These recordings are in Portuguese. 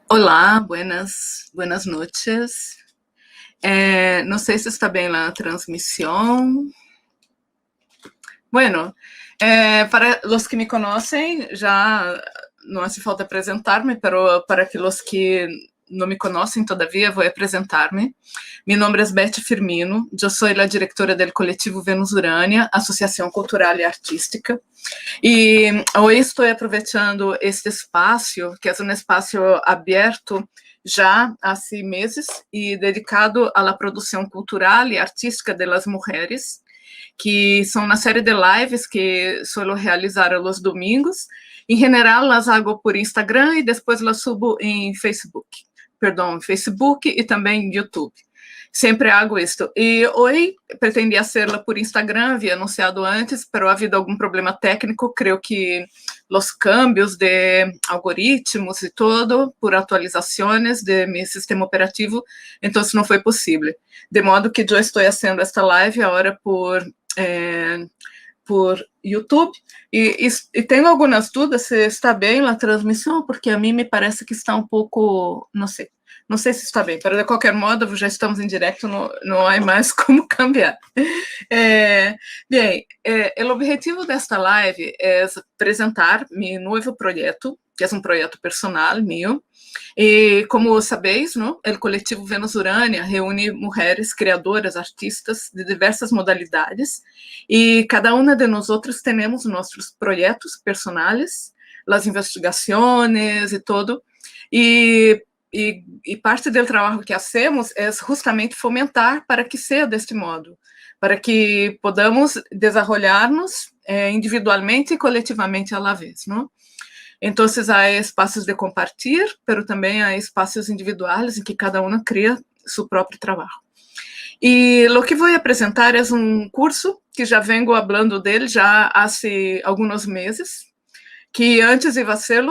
Olá, buenas noches. No sé si está bien la transmisión. Bueno, para los que me conocen, ya no hace falta presentarme, pero para que los que não me conhecem todavia, vou apresentar-me. Meu nome é Beth Firmino, eu sou a diretora do coletivo Venus Urânia, Associação Cultural e Artística. E hoje estou aproveitando este espaço, que é um espaço aberto já há 6 meses e dedicado à produção cultural e artística das mulheres, que são uma série de lives que suelo realizar aos domingos. Em geral, las hago por Instagram e depois las subo em Facebook. Perdão, Facebook e também YouTube. Sempre hago isto. E hoje pretendia hacerla por Instagram, havia anunciado antes, pero ha habido algum problema técnico, creio que os cambios de algoritmos e todo, por atualizações de meu sistema operativo, então não foi possível. De modo que eu estou fazendo esta live agora por YouTube, e tenho algumas dúvidas se está bem a transmissão, porque a mim me parece que está um pouco, não sei se está bem, mas de qualquer modo, já estamos em direto, não há mais como cambiar. Bem, o objetivo desta live é apresentar meu novo projeto, que é um projeto personal meu, e como sabeis, o coletivo Venus Urânia reúne mulheres criadoras, artistas de diversas modalidades, e cada uma de nós outras temos nossos projetos personais, as investigações e todo, e parte do trabalho que hacemos é justamente fomentar para que seja deste modo, para que podamos desenvolver-nos individualmente e coletivamente à la vez, não? Então, há espaços de compartilhar, mas também há espaços individuais em que cada uma cria seu próprio trabalho. E o que vou apresentar é um curso que já venho falando dele já há alguns meses, que antes ia ser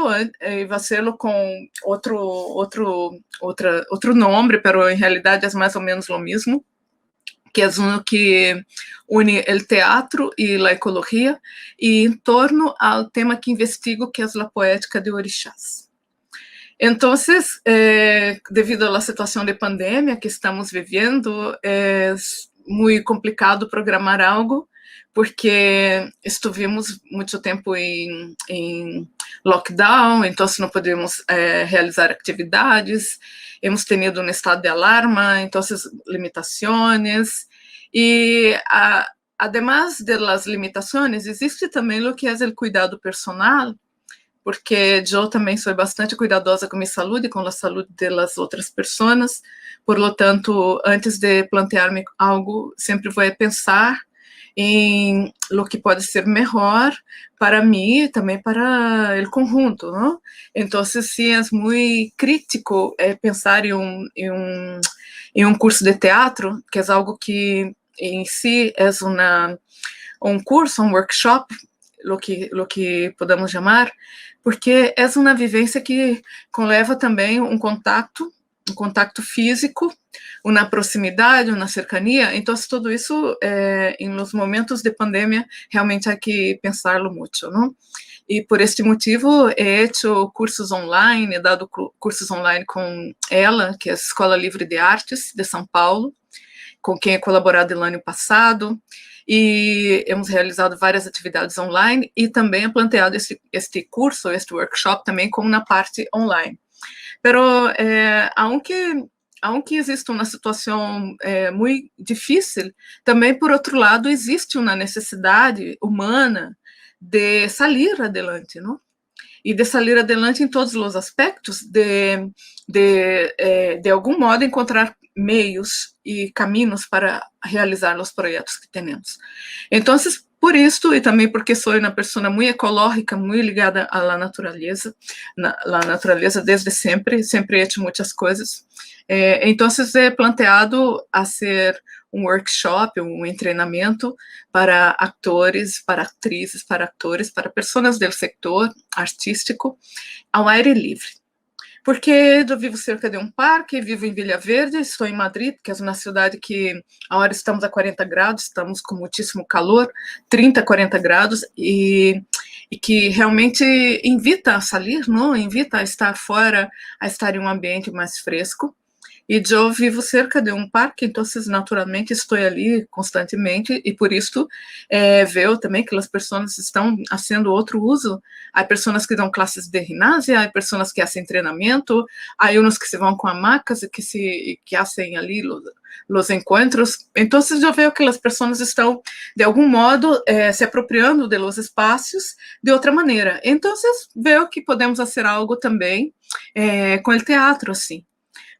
com outro nome, mas em realidade é mais ou menos o mesmo, que é um que une o teatro e a ecologia, e em torno ao tema que investigo, que é a poética de orixás. Então, devido à situação de pandemia que estamos vivendo, é muito complicado programar algo, porque estivemos muito tempo em lockdown, então não podemos realizar atividades, hemos tenido um estado de alarma, então limitações, e además de las limitações, existe também o que é o cuidado personal, porque eu também sou bastante cuidadosa com minha saúde e com a saúde das outras pessoas, por lo tanto, antes de plantear-me algo, sempre vou pensar em o que pode ser melhor para mim e também para o conjunto, não? Então, sim, é muito crítico pensar em um curso de teatro, que é algo que em si é um curso, um workshop, o que podemos chamar, porque é uma vivência que conleva também um contato físico, uma proximidade, uma cercania. Então, tudo isso, em los momentos de pandemia, realmente há que pensá-lo muito, não? E por este motivo, he hecho cursos online, he dado cursos online com ela, que é a Escola Livre de Artes de São Paulo, com quem he colaborado no ano passado, e hemos realizado várias atividades online, e também he planteado este curso, este workshop, também como na parte online. Pero, aunque existe uma situação muito difícil, também, por outro lado, existe uma necessidade humana de sair adelante, não? E de sair adelante em todos os aspectos, de algum modo, encontrar meios e caminhos para realizar os projetos que temos. Então, por isso, e também porque sou uma pessoa muito ecológica, muito ligada à natureza, desde sempre he hecho muitas coisas. Então, he planteado hacer um workshop, um treinamento para atores, para atrizes, para atores, para pessoas do setor artístico, ao aire livre. Porque eu vivo cerca de um parque, vivo em Vila Verde, estou em Madrid, que é uma cidade que agora estamos a 40 graus, estamos com muitíssimo calor, 30, 40 graus, e e que realmente invita a sair, não? Invita a estar fora, a estar em um ambiente mais fresco. E eu vivo cerca de um parque, então, naturalmente, estou ali constantemente, e por isso vejo também que as pessoas estão fazendo outro uso. Há pessoas que dão classes de ginásio, há pessoas que fazem treinamento, há uns que se vão com hamacas e que fazem ali os encontros. Então, eu vejo que as pessoas estão, de algum modo, se apropriando de los espaços de outra maneira. Então, vejo que podemos fazer algo também com o teatro, assim.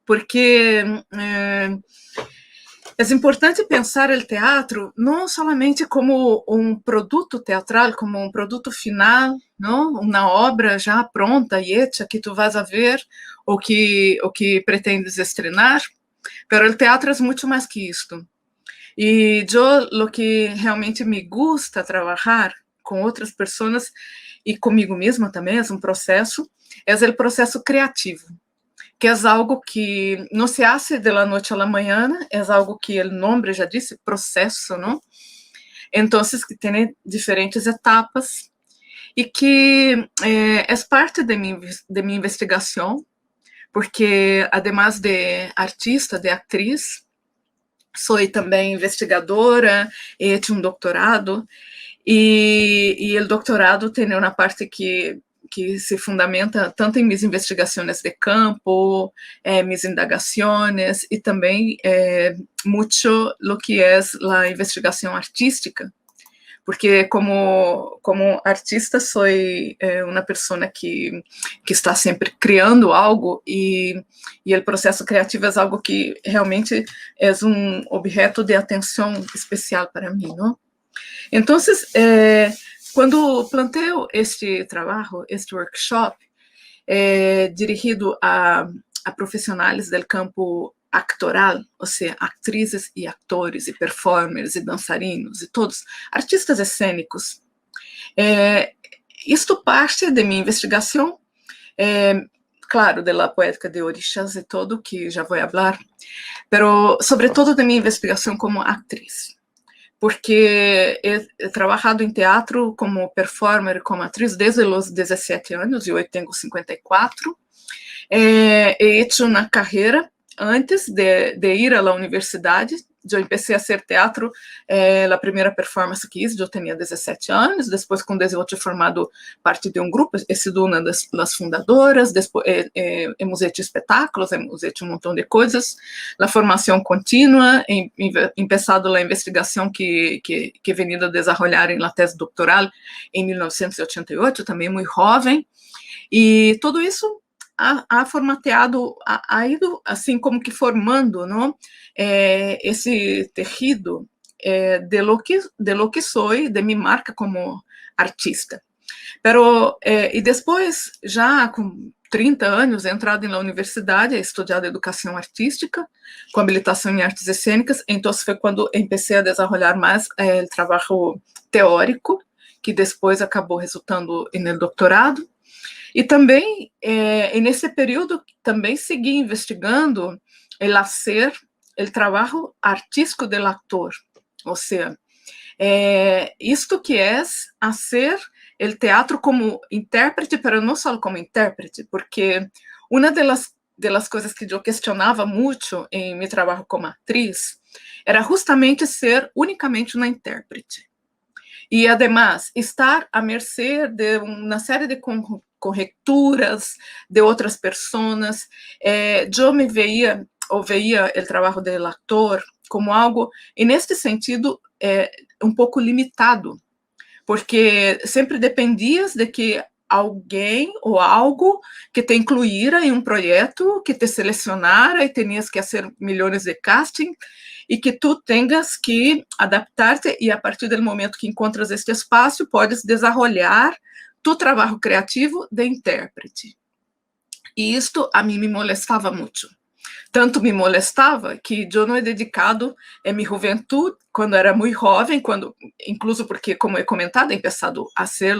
Porque é importante pensar o teatro não somente como um produto teatral, como um produto final, não? Uma obra já pronta e hecha que tu vas a ver ou que pretendes estrenar, mas o teatro é muito mais que isto. E o que realmente me gusta trabalhar com outras pessoas e comigo mesma também, é um processo, é o processo criativo, que é algo que não se hace de la noite a la mañana, é algo que o nome já disse, processo, não? Então, que tem diferentes etapas e que é parte de minha investigação, porque, además de artista, de atriz, sou também investigadora, he hecho um doutorado, e o doutorado tem uma parte que se fundamenta tanto em minhas investigações de campo, minhas indagações, e também muito lo que é a investigação artística, porque como artista sou uma pessoa que está sempre criando algo, e o processo criativo é algo que realmente é um objeto de atenção especial para mim, não? Então, quando planteo este trabalho, este workshop, dirigido a profissionais do campo actoral, ou seja, atrizes e atores, e performers, e dançarinos, e todos, artistas cênicos. Isto parte de minha investigação, claro, da poética de orixás e todo, que já vou falar, mas, sobretudo, de minha investigação como atriz. Porque he trabalhado em teatro como performer, como atriz, desde os 17 anos, e hoje tenho 54. He hecho uma carreira antes de ir à universidade. Eu comecei a fazer teatro, a primeira performance que hice, eu tinha 17 anos, depois, quando eu tinha formado parte de um grupo, he sido uma das fundadoras, depois hemos hecho espetáculos, hemos hecho um montão de coisas, a formação contínua, empezado a investigação que he venido a desenvolver em la tese doctoral em 1988, também muito jovem, e tudo isso ha formateado, ha ido assim como que formando, não? Esse tejido de lo que sou, de minha marca como artista. Pero, e depois, já com 30 anos, entrado na universidade, estudado educação artística, com habilitação em artes cênicas, então foi quando comecei a desenvolver mais o trabalho teórico, que depois acabou resultando no doutorado. E também, nesse período, também segui investigando o trabalho artístico do ator, ou seja, isto que é fazer o teatro como intérprete, mas não só como intérprete, porque uma das coisas que eu questionava muito em meu trabalho como atriz era justamente ser unicamente uma intérprete. E, además, estar à mercê de uma série de correturas de outras pessoas. Eu me veia o trabalho do ator como algo, e neste sentido, um pouco limitado, porque sempre dependias de que alguém ou algo que te incluíra em um projeto, que te selecionara e tinhas que fazer milhões de casting, e que tu tenhas que adaptar-te, e a partir do momento que encontras este espaço, podes desenvolver tu trabalho criativo de intérprete. E isto a mim me molestava muito. Tanto me molestava que eu não he dedicado minha juventude, quando era muito jovem, incluso porque, como he comentado, he começado a ser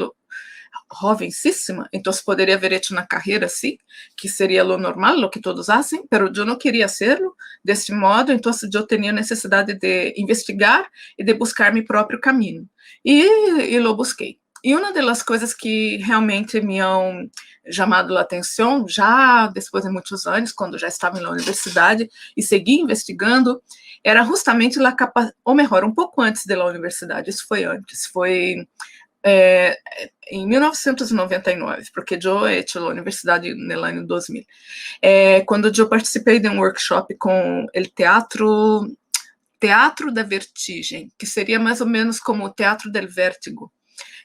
jovencíssima, então poderia haver hecho uma carreira assim, que seria o normal, o que todos fazem, mas eu não queria ser-lo deste modo, então eu tinha necessidade de investigar e de buscar meu próprio caminho. E lo busquei. E uma das coisas que realmente me han chamado a atenção, já depois de muitos anos, quando já estava na universidade e segui investigando, era justamente a capacidade, ou melhor, um pouco antes da universidade, isso foi antes, foi em 1999, porque eu he hecho a universidade no ano 2000, quando eu participei de um workshop com o Teatro da Vertigem, que seria mais ou menos como o Teatro del Vértigo,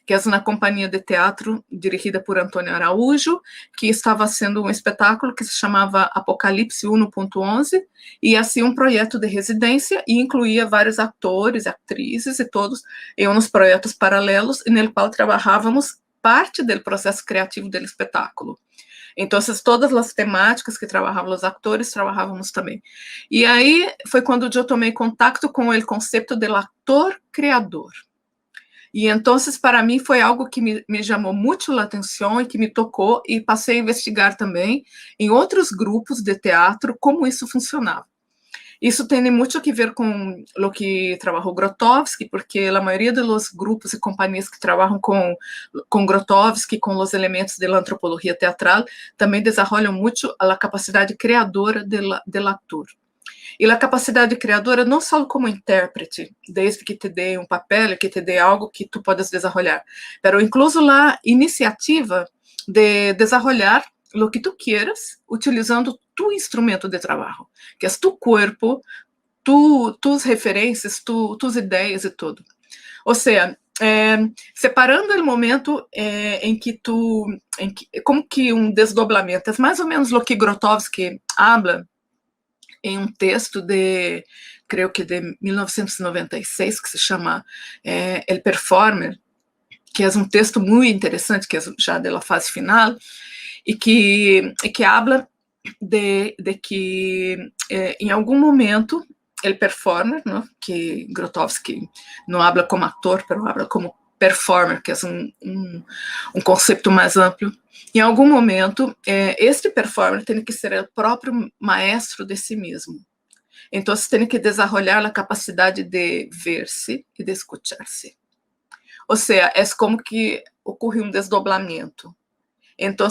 que é uma companhia de teatro dirigida por Antônio Araújo, que estava sendo um espetáculo que se chamava Apocalipse 1.11, e assim um projeto de residência, e incluía vários atores, atrizes e todos em uns projetos paralelos, no qual trabalhávamos parte do processo criativo do espetáculo. Então, todas as temáticas que trabalhavam os atores, trabalhávamos também. E aí foi quando eu tomei contato com o conceito do ator-criador. E então, para mim, foi algo que me chamou muito a atenção e que me tocou, e passei a investigar também em outros grupos de teatro como isso funcionava. Isso tem muito a ver com o que trabalhou Grotowski, porque a maioria dos grupos e companhias que trabalham com Grotowski, com os elementos da antropologia teatral, também desenvolvem muito a capacidade criadora do ator. E a capacidade criadora não só como intérprete, desde que te dê um papel, que te dê algo que tu podes desenvolver, mas incluso a iniciativa de desenvolver o que tu quieras, utilizando tu instrumento de trabalho, que é tu corpo, tus referências, tus ideias e tudo. Ou seja, separando o momento como que um desdobramento, é mais ou menos o que Grotowski habla em um texto creio que de 1996, que se chama El Performer, que é um texto muito interessante, que é já da fase final, e que habla de que em algum momento el performer, ¿no? Que Grotowski não habla como ator, mas habla como performer, que é um conceito mais amplo. Em algum momento, este performer tem que ser o próprio maestro de si mesmo. Então, tem que desenvolver a capacidade de ver-se e de escuchar-se. Ou seja, é como que ocorre um desdobramento. Então,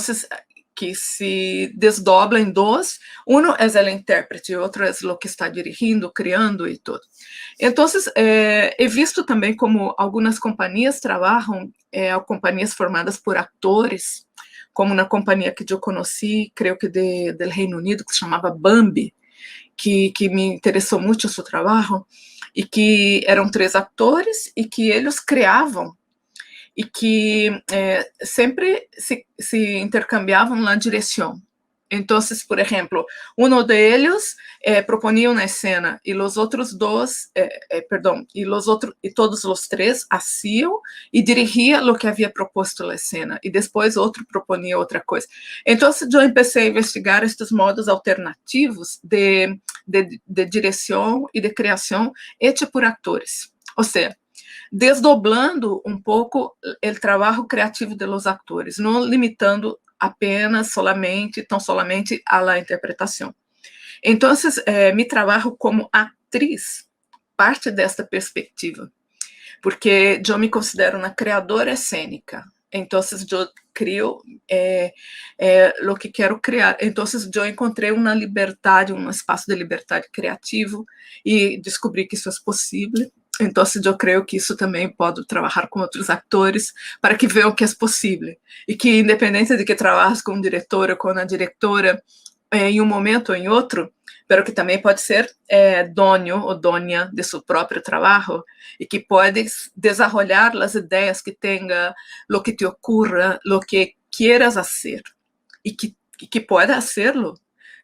que se desdobla em dois, um é o intérprete, o outro é o que está dirigindo, criando e tudo. Então, he visto também como algumas companhias trabalham, companhias formadas por atores, como na companhia que eu conheci, creio que do Reino Unido, que se chamava Bambi, que me interessou muito o seu trabalho, e que eram 3 atores, e que eles criavam, e que sempre se intercambiavam na direção. Então, por exemplo, um deles proponia uma cena e os outros dois, e todos os 3 faziam e dirigia o que havia proposto a cena, e depois outro proponia outra coisa. Então, eu comecei a investigar estes modos alternativos de direção e de criação hechos por atores. Ou seja, desdoblando um pouco o trabalho criativo dos atores, não limitando apenas tão somente a la interpretação. Então, mi trabalho como atriz parte desta perspectiva, porque eu me considero uma criadora cênica. Então, eu crio o que quero criar. Então, eu encontrei uma liberdade, um espaço de liberdade criativo, e descobri que isso é possível. Então, eu creio que isso também pode trabalhar com outros atores para que vejam que é possível. E que, independente de que trabalhes com o diretor ou com a diretora, em um momento ou em outro, pero que também pode ser dono ou dona de seu próprio trabalho, e que pode desenvolver as ideias que tenha, o que te ocorra, o que quieras fazer, e que pode fazê-lo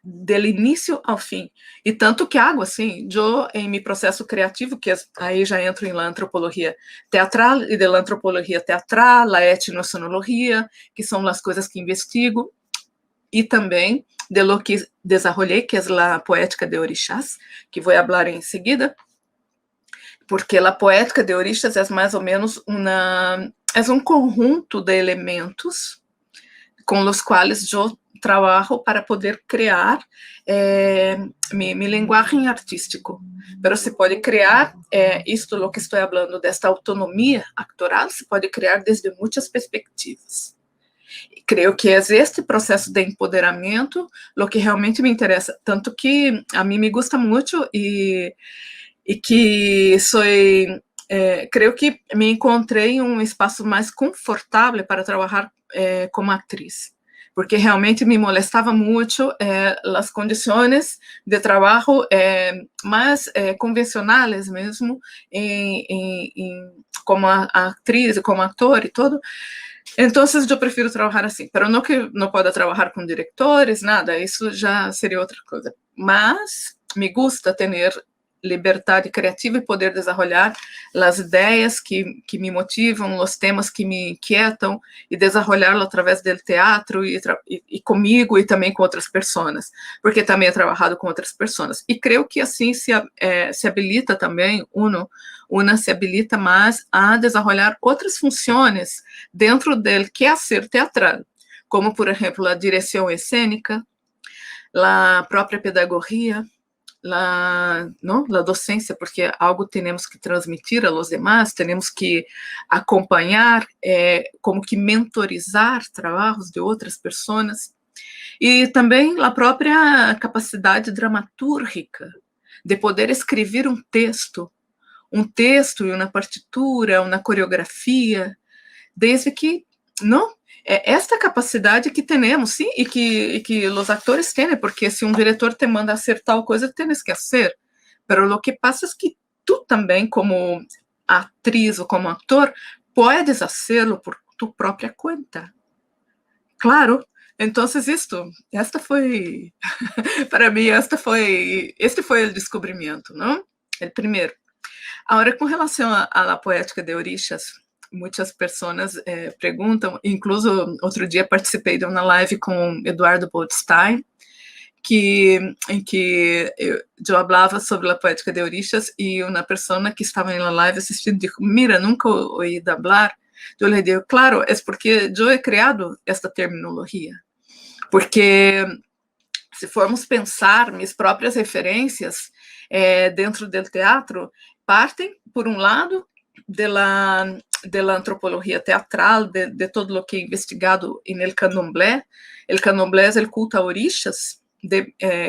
do início ao fim. E tanto que hago assim, eu em meu processo criativo, que aí já entro em la antropologia teatral, e da antropologia teatral, a etnosonologia, que são as coisas que investigo, e também de lo que desenvolvi, que é a poética de orixás, que vou falar em seguida, porque a poética de orixás é mais ou menos um conjunto de elementos com os quais eu trabajo para poder crear mi lenguaje artístico. Pero se pode criar, isto lo que estou falando, desta autonomia actoral, se pode criar desde muitas perspectivas. Creio que é este processo de empoderamento o que realmente me interessa, tanto que a mim me gusta muito e que sou... creio que me encontrei em um espaço mais confortável para trabalhar como atriz, porque realmente me molestava muito as condições de trabalho mais convencionais mesmo, como atriz, como ator e tudo. Então, eu prefiro trabalhar assim, pero não que não possa trabalhar com diretores, nada, isso já seria outra coisa. Mas me gusta ter liberdade criativa e poder desenvolver as ideias que me motivam, os temas que me inquietam e desenvolvê-lo através do teatro e comigo e também com outras pessoas, porque também he trabalhado com outras pessoas. E creio que assim se habilita também, una se habilita mais a desenvolver outras funções dentro do quehacer teatral, como, por exemplo, a direção cênica, a própria pedagogia, la docência, porque algo temos que transmitir a los demás, temos que acompanhar, como que mentorizar trabalhos de outras pessoas, e também a própria capacidade dramatúrgica de poder escrever um texto e uma partitura, uma coreografia, desde que, não? Esta capacidade que temos, sim, e que os atores têm, porque se um diretor te manda fazer tal coisa, tens que fazer. Mas o que passa é que tu também, como atriz ou como ator, podes fazê-lo por tu própria conta. Claro. Então, esta foi, para mim, este foi o descobrimento, não? O primeiro. Agora, com relação à poética de Orixás, muitas pessoas perguntam, incluso outro dia participei de uma live com Eduardo Boldstein, em que eu falava sobre a poética de Orixás e uma pessoa que estava na live assistindo disse: mira, nunca ouí falar. Eu lhe digo, claro, é porque eu he criado esta terminologia, porque se formos pensar, minhas próprias referências dentro do teatro partem, por um lado, da antropologia teatral, de todo o que é investigado no candomblé. O candomblé é o culto a orixás,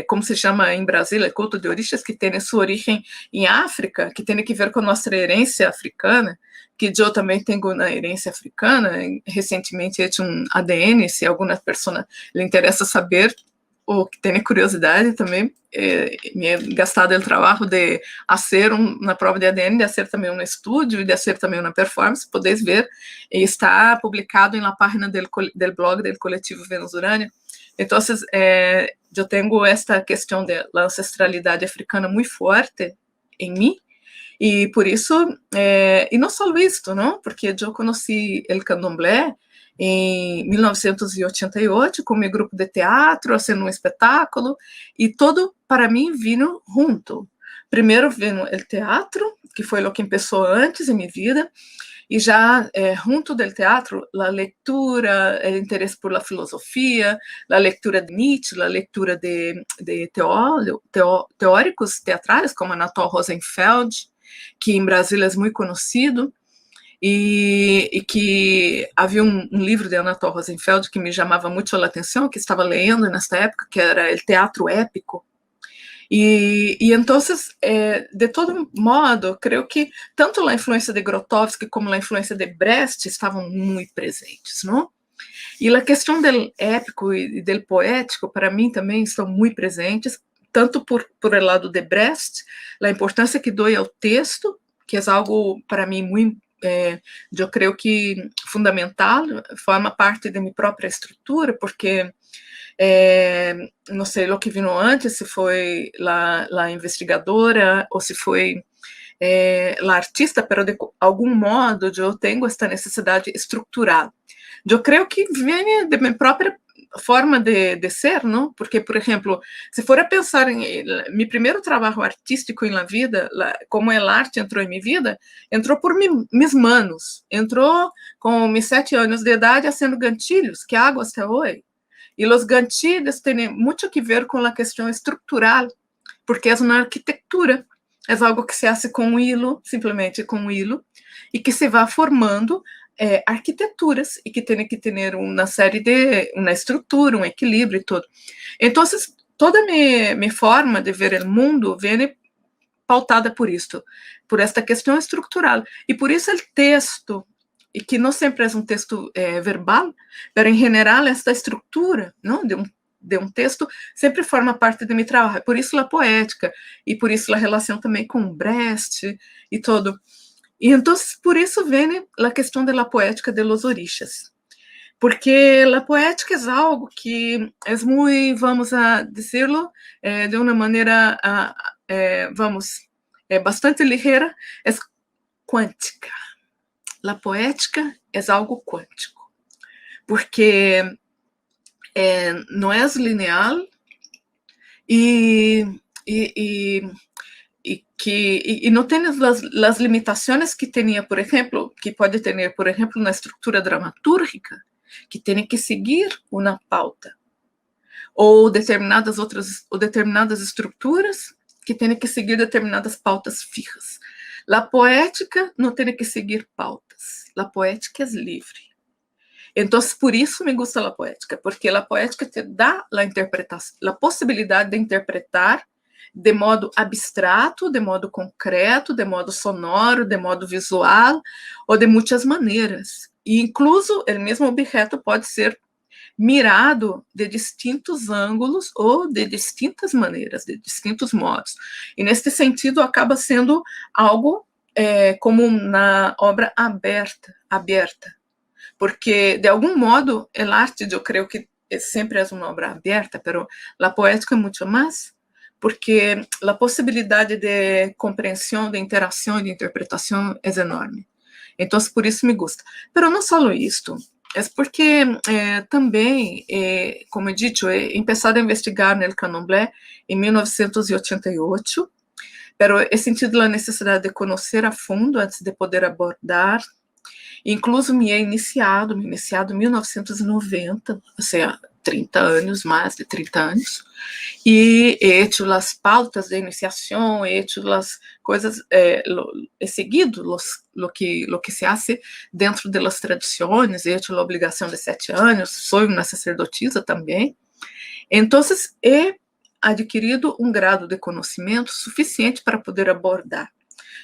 como se chama em Brasília, culto de orixás, que tem sua origem em África, que tem que ver com nossa herência africana, que eu também tenho uma herência africana. Recentemente he hecho um ADN, se alguma pessoa lhe interessa saber, ou que tem curiosidade também, me he gastado o trabalho de fazer uma prova de ADN, de fazer também um estúdio e de fazer também uma performance. Podeis ver, e está publicado na página do blog do Coletivo Vênus Urânia. Então, eu tenho esta questão da ancestralidade africana muito forte em mim, e por isso, e não só isto, não? Porque eu conheci o candomblé em 1988, com meu grupo de teatro, fazendo um espetáculo, e tudo, para mim, vindo junto. Primeiro vindo o teatro, que foi o que começou antes em minha vida, e já junto do teatro, a leitura, o interesse por la filosofia, a leitura de Nietzsche, a leitura de teóricos teatrais, como Anatol Rosenfeld, que em Brasília é muito conhecido, e que havia um livro de Anatol Rosenfeld que me chamava muito a atenção, que estava lendo nesta época, que era o teatro épico. E então, de todo modo, creio que tanto a influência de Grotowski como a influência de Brecht estavam muito presentes, não? E a questão do épico e do poético, para mim, também estão muito presentes, tanto por el lado de Brecht, a importância que dou ao texto, que é algo, para mim, muito eu creio que fundamental, forma parte de minha própria estrutura, porque não sei o que vino antes, se foi a investigadora ou se foi a artista, mas de algum modo eu tenho esta necessidade estrutural. Eu creio que vem de minha própria forma de ser, não? Porque, por exemplo, se for a pensar em meu primeiro trabalho artístico na vida, como a arte entrou em minha vida, entrou por mis manos, entrou com meus 7 anos de idade fazendo ganchilhos, que hago até hoje. E os ganchillos têm muito que ver com a questão estrutural, porque é uma arquitetura, é algo que se hace com hilo, simplesmente com hilo, e que se vai formando arquiteturas e que tem que ter uma série de, uma estrutura, um equilíbrio e tudo. Então, toda minha forma de ver o mundo vem pautada por isto, por esta questão estrutural. E por isso o texto, e que não sempre é um texto verbal, mas em geral esta estrutura, não, de um texto sempre forma parte de meu trabalho. Por isso a poética, e por isso a relação também com Brecht e todo. E então, por isso vem a questão da poética de los orixás. Porque a poética é algo que é muito, vamos a decirlo, de uma maneira, bastante ligeira, é quântica. A poética é algo quântico, porque não é lineal e não tem as limitações que tinha, por exemplo, que pode ter, por exemplo, na estrutura dramatúrgica, que tem que seguir uma pauta, ou determinadas estruturas que têm que seguir determinadas pautas fixas. A poética não tem que seguir pautas, a poética é livre. Então, por isso me gusta a poética, porque a poética te dá a interpretação, a possibilidade de interpretar de modo abstrato, de modo concreto, de modo sonoro, de modo visual, ou de muitas maneiras. E incluso o mesmo objeto pode ser mirado de distintos ângulos ou de distintas maneiras, de distintos modos. E neste sentido acaba sendo algo como na obra aberta, porque de algum modo a arte, eu creio que sempre é uma obra aberta, pero a poética é muito mais, porque a possibilidade de compreensão, de interação e de interpretação é enorme. Então, por isso me gusta. Pero não só isto, é porque também, como eu disse, he empezado a investigar no candomblé em 1988, pero he sentido a necessidade de conhecer a fundo antes de poder abordar. Incluso me iniciado em 1990, ou seja, 30 anos, mais de 30 anos, e he hecho as pautas de iniciação, he hecho as coisas, he seguido lo que se hace dentro de las tradições, he hecho a obrigação de 7 anos, sou uma sacerdotisa também. Então, he adquirido um grado de conhecimento suficiente para poder abordar.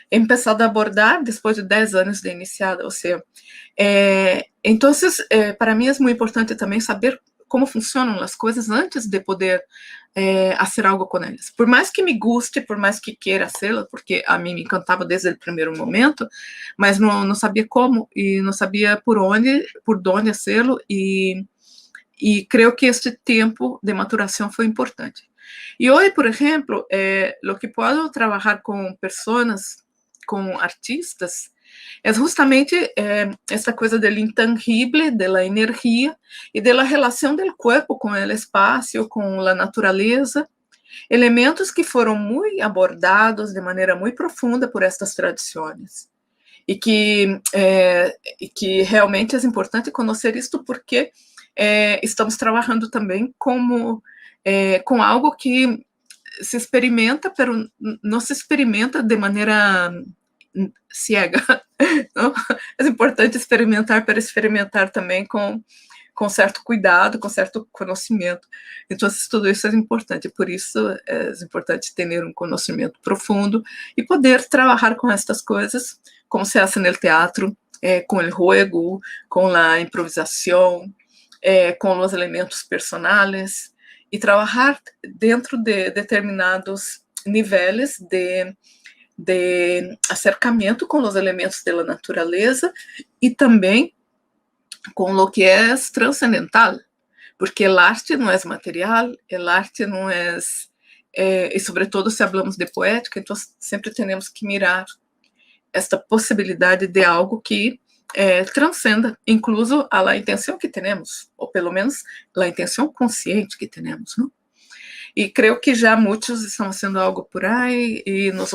He empezado a abordar depois de 10 anos de iniciada, ou seja, então, para mim é muito importante também saber como funcionam as coisas antes de poder fazer algo com elas. Por mais que me guste, por mais que queira fazê-la, porque a mim me encantava desde o primeiro momento, mas não sabia como e não sabia por onde fazê-lo, e creio que este tempo de maturação foi importante. E hoje, por exemplo, o que posso trabalhar com pessoas, com artistas, é justamente essa coisa do intangível, da energia e da relação do corpo com o espaço, com a natureza, elementos que foram muito abordados de maneira muito profunda por estas tradições. E que realmente é importante conhecer isto, porque estamos trabalhando também com algo que se experimenta, mas não se experimenta de maneira cega. Não? É importante experimentar para experimentar também com certo cuidado, com certo conhecimento. Então, tudo isso é importante. Por isso, é importante ter um conhecimento profundo e poder trabalhar com estas coisas, como se faz no teatro, com o juego, com a improvisação, com os elementos personales, e trabalhar dentro de determinados níveis de acercamento com os elementos da natureza e também com o que é transcendental, porque a arte não é material, a arte não é, e sobretudo se falamos de poética, então sempre temos que mirar esta possibilidade de algo que transcenda, incluso a intenção que temos, ou pelo menos a intenção consciente que temos, não? E creio que já muitos estão fazendo algo por aí, e nós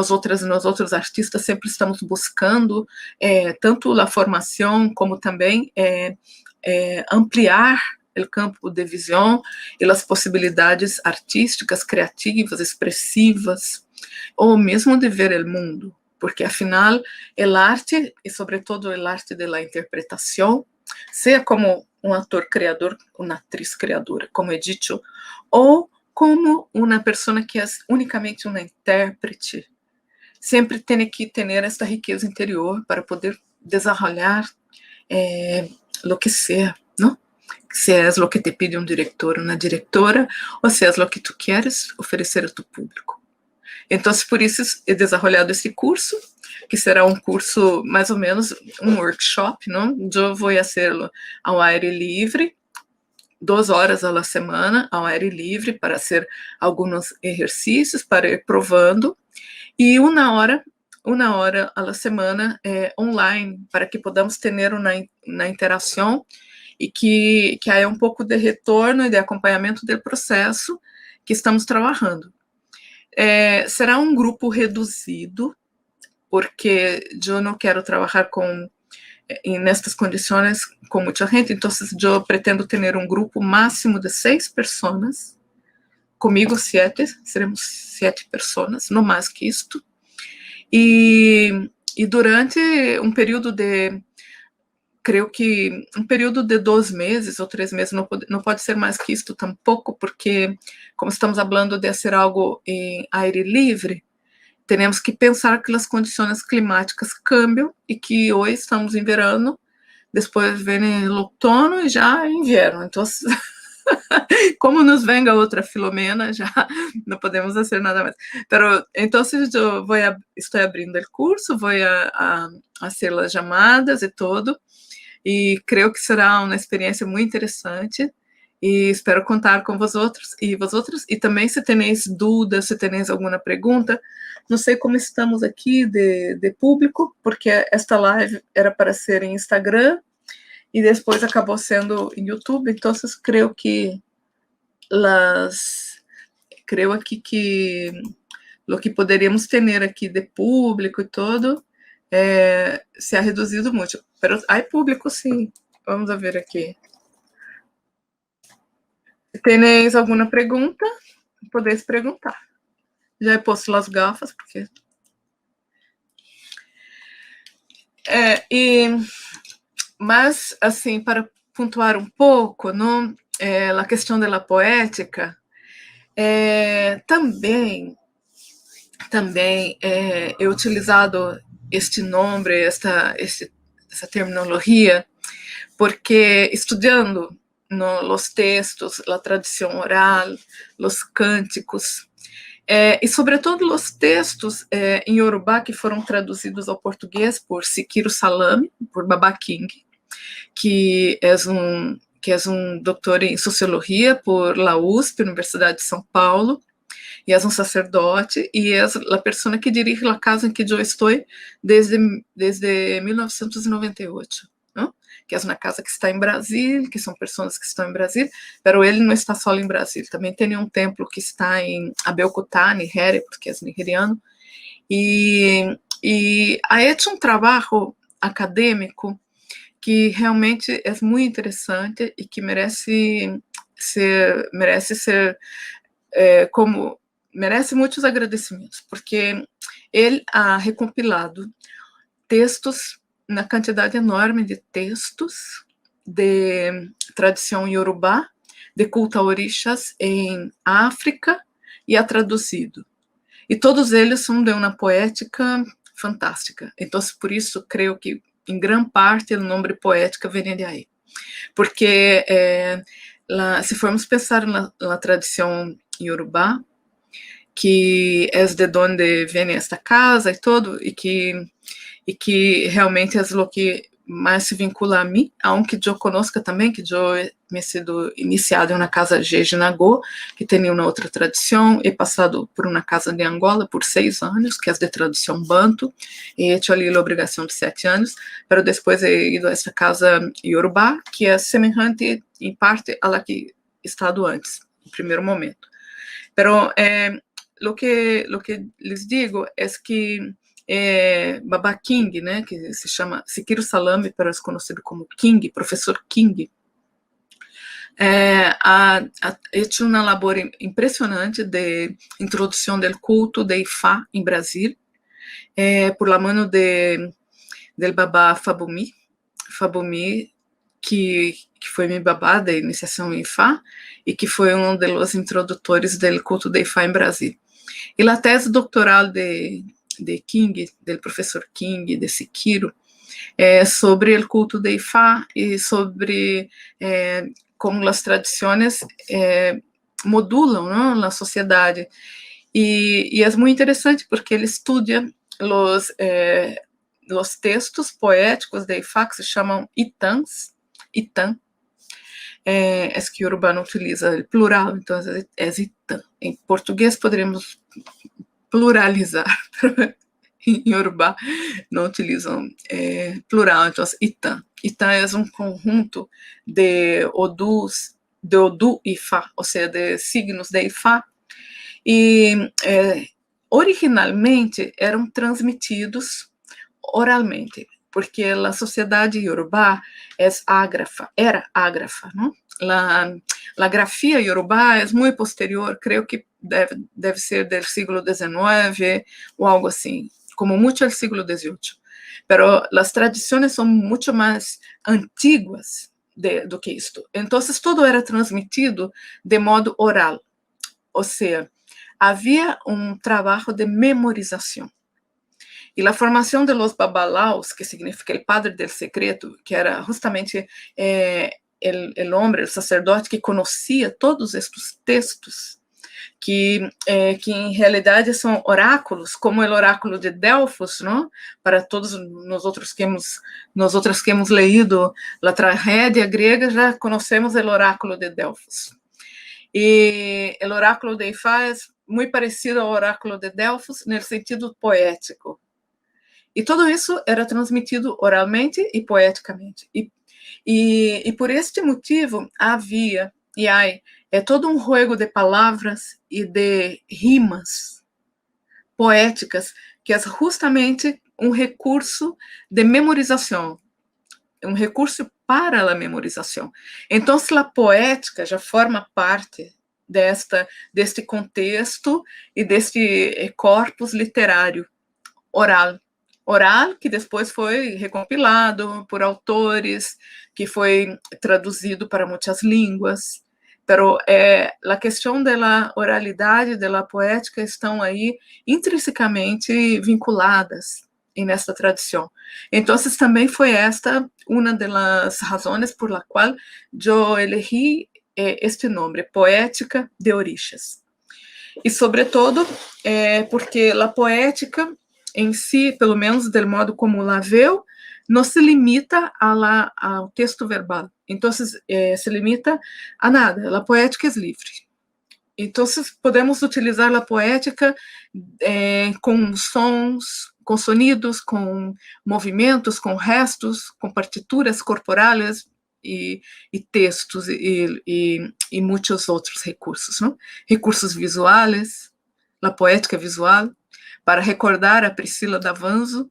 outros artistas sempre estamos buscando tanto a formação como também ampliar o campo de visão e as possibilidades artísticas, criativas, expressivas, ou mesmo de ver o mundo, porque afinal, o arte, e sobretudo o arte da interpretação, seja como um ator criador, uma atriz criadora, como é dito, ou como uma pessoa que é unicamente uma intérprete, sempre tem que ter esta riqueza interior para poder desenvolver lo que seja, não? Se é o que te pide um diretor, uma diretora, ou se é o que tu queres oferecer a tu público. Então, por isso, he desenvolvido esse curso, que será um curso, mais ou menos, um workshop, não? Eu vou fazê-lo ao ar livre, 2 horas a la semana, ao ar livre, para fazer alguns exercícios, para ir provando, e uma hora a la semana online, para que podamos ter uma interação e que haja um pouco de retorno e de acompanhamento do processo que estamos trabalhando. Será um grupo reduzido, porque eu não quero trabalhar nestas condições com muita gente, então eu pretendo ter um grupo máximo de 6 pessoas, comigo 7, seremos 7 pessoas, não mais que isto, e durante um período de, creio que um período de 2 meses ou 3 meses, não pode ser mais que isto tampouco, porque como estamos falando de fazer algo em aire livre, temos que pensar que as condições climáticas cambiam e que hoje estamos em verano, depois vem o outono e já é inverno. Então, como nos venga outra Filomena, já não podemos fazer nada mais. Então, estou abrindo o curso, vou a fazer as chamadas e tudo, e creio que será uma experiência muito interessante. E espero contar com vosotros, e também se tenéis dúvidas, se tenéis alguma pergunta, não sei como estamos aqui de público, porque esta live era para ser em Instagram, e depois acabou sendo em YouTube, então creio aqui que o que poderíamos ter aqui de público e todo, se ha reduzido muito, mas há público sim, vamos ver aqui. Se tenéis alguma pergunta, podeis perguntar. Já he posto as gafas, porque... Mas, assim, para pontuar um pouco, não, a questão da poética, também he utilizado este nome, essa terminologia, porque estudando os textos, a tradição oral, os cânticos, e sobretudo os textos em Yorubá que foram traduzidos ao português por Siquiro Salame, por Baba King, que é um doutor em sociologia por la USP, Universidade de São Paulo, e é um sacerdote, e é a pessoa que dirige a casa em que eu estou desde 1998, não? Que é uma casa que está em Brasil, que são pessoas que estão em Brasil, mas ele não está só em Brasil, também tem um templo que está em Abeokuta, Nigéria, porque é nigeriano, e ha hecho um trabalho acadêmico que realmente é muito interessante e que merece muitos agradecimentos, porque ele ha recompilado textos, uma quantidade enorme de textos de tradição iorubá, de culto a orixás em África, e ha traduzido. E todos eles são de uma poética fantástica. Então, por isso, creio que, em grande parte, o nome poética vem de aí. Porque, se formos pensar na tradição iorubá, que é de onde vem esta casa e todo, e que realmente é o que mais se vincula a mim, aunque eu conozca também, que eu me sido iniciado em uma casa de Nagô, que tem uma outra tradição, he passado por uma casa de Angola por 6 anos, que é de tradição banto, e he hecho ali a obrigação de 7 anos, mas depois he ido a esta casa Yorubá, que é semelhante em parte a la que he estado antes, no primeiro momento. Pero lo que les digo é que Baba King, né, que se chama Siquiro Salame, pero é conhecido como King, professor King, ha hecho una labor impresionante de introducción del culto de Ifá em Brasil, por la mano del babá Fabumi, que foi meu babá de iniciação em Ifá e que foi um dos introdutores do culto de Ifá em Brasil. E a tese doctoral de King, do professor King, de Sikiro, sobre o culto de Ifá e sobre como as tradições modulam, não, a sociedade. E é muito interessante porque ele estuda os textos poéticos de Ifá, que se chamam Itãs, Itã, é que o Yorubá não utiliza o plural, então é Itã. Em português poderíamos pluralizar, em Yorubá não utilizam plural, então Itã. Itã é um conjunto de Odus, de Odu e Ifá, ou seja, de signos de Ifá, e originalmente eram transmitidos oralmente, porque a sociedade Yorubá era ágrafa, não? A grafia Yorubá é muito posterior, creio que deve ser do século XIX ou algo assim, como muito ao século XVIII. Pero as tradições são muito mais antiguas do que isto. Então, tudo era transmitido de modo oral, ou seja, havia um trabalho de memorização. E a formação de los babalaos, que significa o padre del secreto, que era justamente o homem, o sacerdote que conhecia todos estes textos, que em realidade são oráculos, como o oráculo de Delfos, não? Para todos nós outros que hemos leído a tragédia grega, já conhecemos o oráculo de Delfos. E o oráculo de Ifá é muito parecido ao oráculo de Delfos no sentido poético. E tudo isso era transmitido oralmente e poeticamente. E por este motivo havia, e há, todo um jogo de palavras e de rimas poéticas, que é justamente um recurso de memorização, um recurso para a memorização. Então, a poética já forma parte deste contexto e deste corpus literário oral, que depois foi recompilado por autores, que foi traduzido para muitas línguas. Pero a questão da oralidade, da poética, estão aí intrinsecamente vinculadas nesta tradição. Então, também foi esta uma das razões por la qual eu elegi este nome, Poética de Orixás. E, sobretudo, porque a poética em si, pelo menos do modo como la veo, não se limita ao texto verbal. Então, se limita a nada. A poética é livre. Então, podemos utilizar a poética com sons, com sonidos, com movimentos, com restos, com partituras corporais e textos e muitos outros recursos, não? Recursos visuais, a poética visual, para recordar a Priscila Davanzo,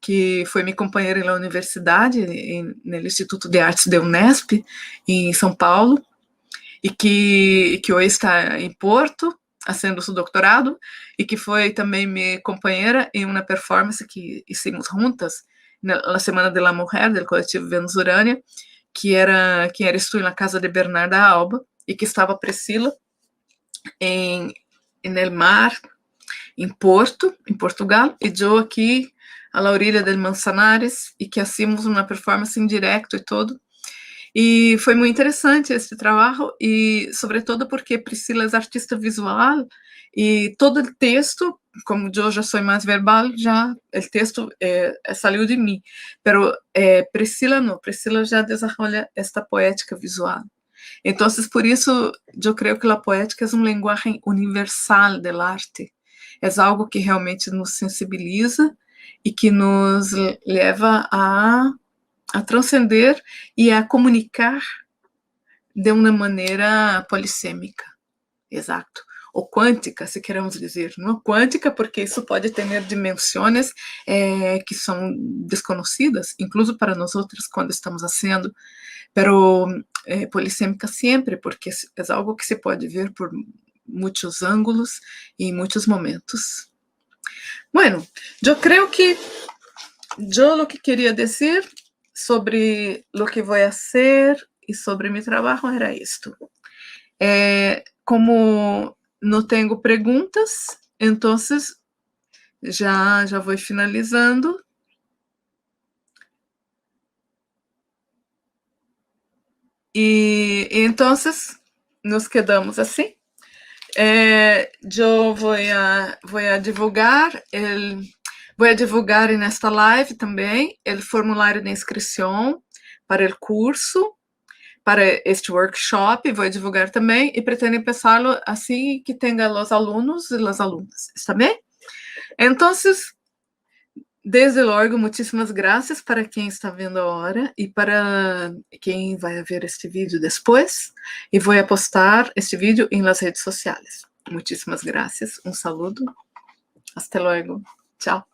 que foi minha companheira na universidade, no Instituto de Artes da Unesp, em São Paulo, e que hoje está em Porto, fazendo seu doutorado, e que foi também minha companheira em uma performance que hicimos juntas na Semana de la Mujer, do coletivo Venus Urânia, que era Estou na Casa de Bernarda Alba, e que estava Priscila em el mar, em Porto, em Portugal, e eu aqui à orilla del Manzanares, e que hacíamos uma performance em direto e todo. E foi muito interessante esse trabalho, e sobretudo porque Priscila é artista visual, e todo o texto, como eu já sou mais verbal, já o texto saiu de mim, pero Priscila não, Priscila já desenvolve esta poética visual. Então, por isso, eu creio que a poética é linguagem universal do arte, é algo que realmente nos sensibiliza e que nos leva a transcender e a comunicar de uma maneira polissêmica. Exato. ou quântica, se queremos dizer, não quântica, porque isso pode ter dimensões que são desconhecidas, incluso para nós outros quando estamos fazendo, pero polissêmica sempre, porque é algo que se pode ver por muitos ângulos e em muitos momentos. Bueno, eu creio que o que queria dizer sobre o que vou fazer e sobre meu trabalho era isto. Como não tenho perguntas, então já vou finalizando. E então nos quedamos assim. Eu vou divulgar vou divulgar nesta live também o formulário de inscrição para o curso, para este workshop, vou divulgar também e pretendo empezá-lo assim que tenha os alunos e as alunas, está bem? Então, desde logo, muitíssimas graças para quem está vendo agora e para quem vai ver este vídeo depois. E vou postar este vídeo em las redes sociais. Muitíssimas graças, um saludo, hasta luego, tchau.